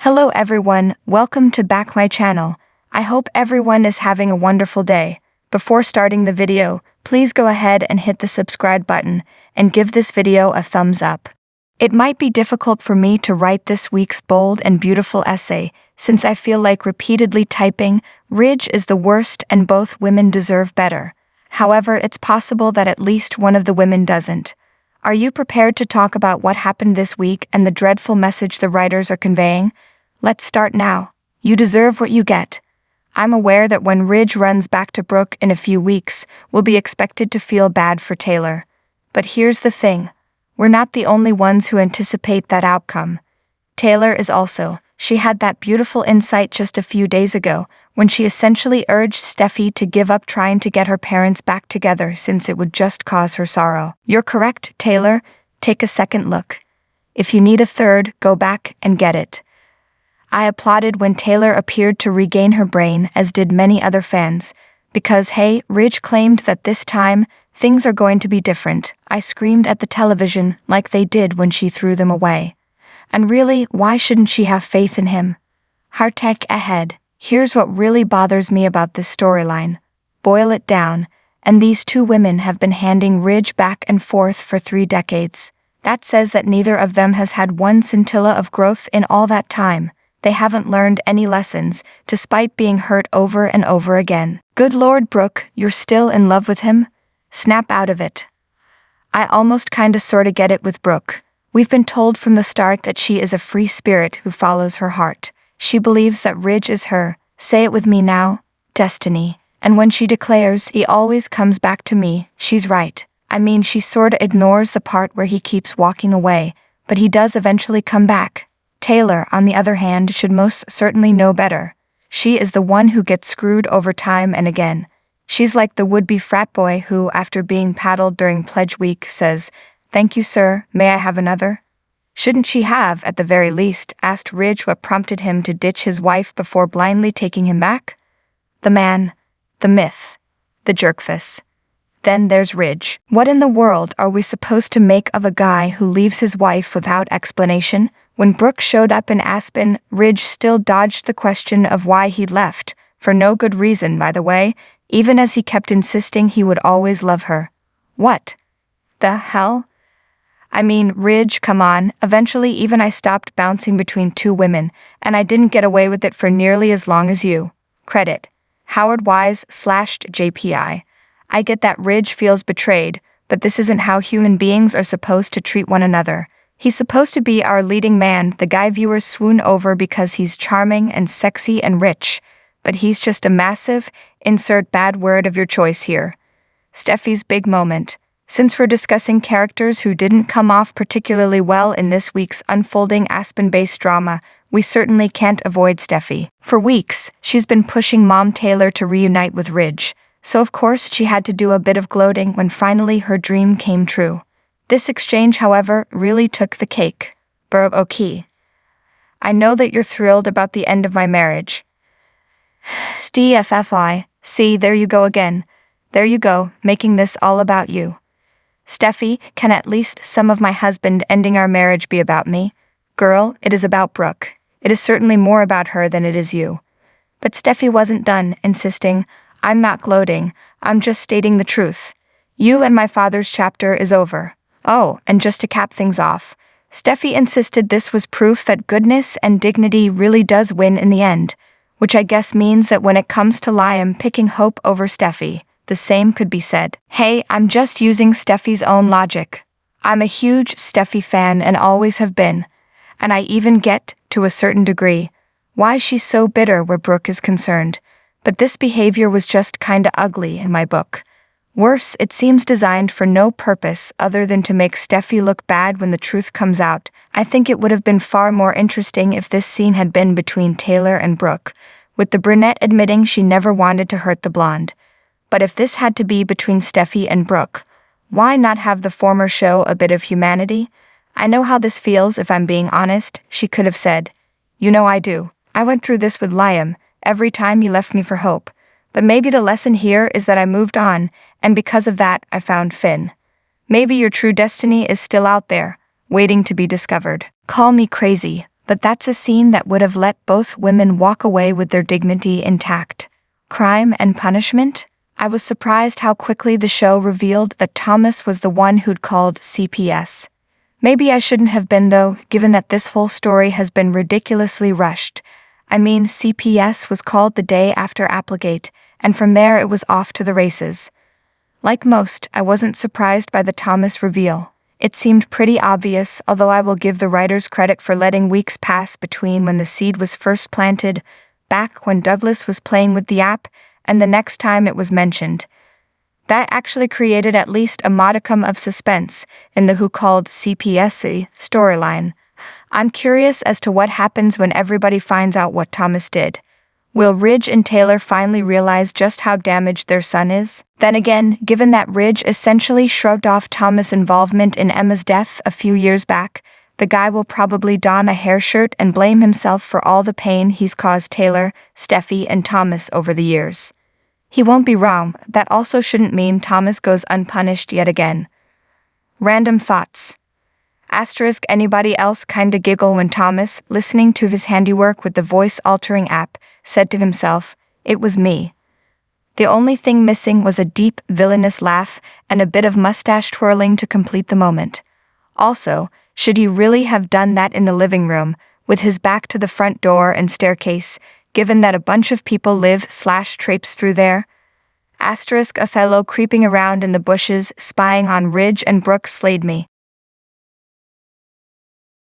Hello everyone, welcome to back my channel. I hope everyone is having a wonderful day. Before starting the video, please go ahead and hit the subscribe button and give this video a thumbs up. It might be difficult for me to write this week's bold and beautiful essay, since I feel like repeatedly typing, "Ridge is the worst and both women deserve better." However, it's possible that at least one of the women doesn't. Are you prepared to talk about what happened this week and the dreadful message the writers are conveying? Let's start now. You deserve what you get. I'm aware that when Ridge runs back to Brooke in a few weeks, we'll be expected to feel bad for Taylor. But here's the thing. We're not the only ones who anticipate that outcome. Taylor is also. She had that beautiful insight just a few days ago, when she essentially urged Steffi to give up trying to get her parents back together since it would just cause her sorrow. You're correct, Taylor. Take a second look. If you need a third, go back and get it. I applauded when Taylor appeared to regain her brain, as did many other fans. Because hey, Ridge claimed that this time, things are going to be different. I screamed at the television like they did when she threw them away. And really, why shouldn't she have faith in him? Heartache ahead. Here's what really bothers me about this storyline. Boil it down, and these two women have been handing Ridge back and forth for 3 decades. That says that neither of them has had one scintilla of growth in all that time. They haven't learned any lessons, despite being hurt over and over again. Good Lord, Brooke, you're still in love with him? Snap out of it. I almost kinda sorta get it with Brooke. We've been told from the start that she is a free spirit who follows her heart. She believes that Ridge is her, say it with me now, destiny. And when she declares he always comes back to me, she's right. I mean, she sorta ignores the part where he keeps walking away, but he does eventually come back. Taylor, on the other hand, should most certainly know better. She is the one who gets screwed over time and again. She's like the would-be frat boy who, after being paddled during pledge week, says, "Thank you, sir, may I have another?" Shouldn't she have, at the very least, asked Ridge what prompted him to ditch his wife before blindly taking him back? The man, the myth, the jerkface. Then there's Ridge. What in the world are we supposed to make of a guy who leaves his wife without explanation? When Brooke showed up in Aspen, Ridge still dodged the question of why he'd left, for no good reason, by the way, even as he kept insisting he would always love her. What the hell? I mean, Ridge, come on. Eventually even I stopped bouncing between two women, and I didn't get away with it for nearly as long as you. Credit. Howard Wise/JPI. I get that Ridge feels betrayed, but this isn't how human beings are supposed to treat one another. He's supposed to be our leading man, the guy viewers swoon over because he's charming and sexy and rich, but he's just a massive, insert bad word of your choice here. Steffi's big moment. Since we're discussing characters who didn't come off particularly well in this week's unfolding Aspen-based drama, we certainly can't avoid Steffi. For weeks, she's been pushing Mom Taylor to reunite with Ridge, so of course she had to do a bit of gloating when finally her dream came true. This exchange, however, really took the cake. Okay. I know that you're thrilled about the end of my marriage. STFFI. See, there you go again. There you go, making this all about you. Steffi, can at least some of my husband ending our marriage be about me? Girl, it is about Brooke. It is certainly more about her than it is you. But Steffi wasn't done, insisting, "I'm not gloating, I'm just stating the truth. You and my father's chapter is over." Oh, and just to cap things off, Steffi insisted this was proof that goodness and dignity really does win in the end, which I guess means that when it comes to Liam picking Hope over Steffi, the same could be said. Hey, I'm just using Steffi's own logic. I'm a huge Steffi fan and always have been, and I even get, to a certain degree, why she's so bitter where Brooke is concerned, but this behavior was just kinda ugly in my book. Worse, it seems designed for no purpose other than to make Steffi look bad when the truth comes out. I think it would have been far more interesting if this scene had been between Taylor and Brooke, with the brunette admitting she never wanted to hurt the blonde. But if this had to be between Steffi and Brooke, why not have the former show a bit of humanity? I know how this feels if I'm being honest, she could have said. You know I do. I went through this with Liam, every time he left me for Hope. But maybe the lesson here is that I moved on, and because of that, I found Finn. Maybe your true destiny is still out there, waiting to be discovered. Call me crazy, but that's a scene that would have let both women walk away with their dignity intact. Crime and punishment? I was surprised how quickly the show revealed that Thomas was the one who'd called CPS. Maybe I shouldn't have been though, given that this whole story has been ridiculously rushed. I mean, CPS was called the day after Applegate, and from there it was off to the races. Like most, I wasn't surprised by the Thomas reveal. It seemed pretty obvious, although I will give the writers credit for letting weeks pass between when the seed was first planted, back when Douglas was playing with the app, and the next time it was mentioned. That actually created at least a modicum of suspense in the Who Called CPS storyline. I'm curious as to what happens when everybody finds out what Thomas did. Will Ridge and Taylor finally realize just how damaged their son is? Then again, given that Ridge essentially shrugged off Thomas' involvement in Emma's death a few years back, the guy will probably don a hair shirt and blame himself for all the pain he's caused Taylor, Steffi, and Thomas over the years. He won't be wrong, that also shouldn't mean Thomas goes unpunished yet again. Random thoughts. Asterisk, anybody else kinda giggle when Thomas, listening to his handiwork with the voice-altering app, said to himself, "It was me." The only thing missing was a deep, villainous laugh and a bit of mustache twirling to complete the moment. Also, should he really have done that in the living room, with his back to the front door and staircase, given that a bunch of people live/traipse through there? Asterisk, Othello creeping around in the bushes, spying on Ridge and Brooke slayed me.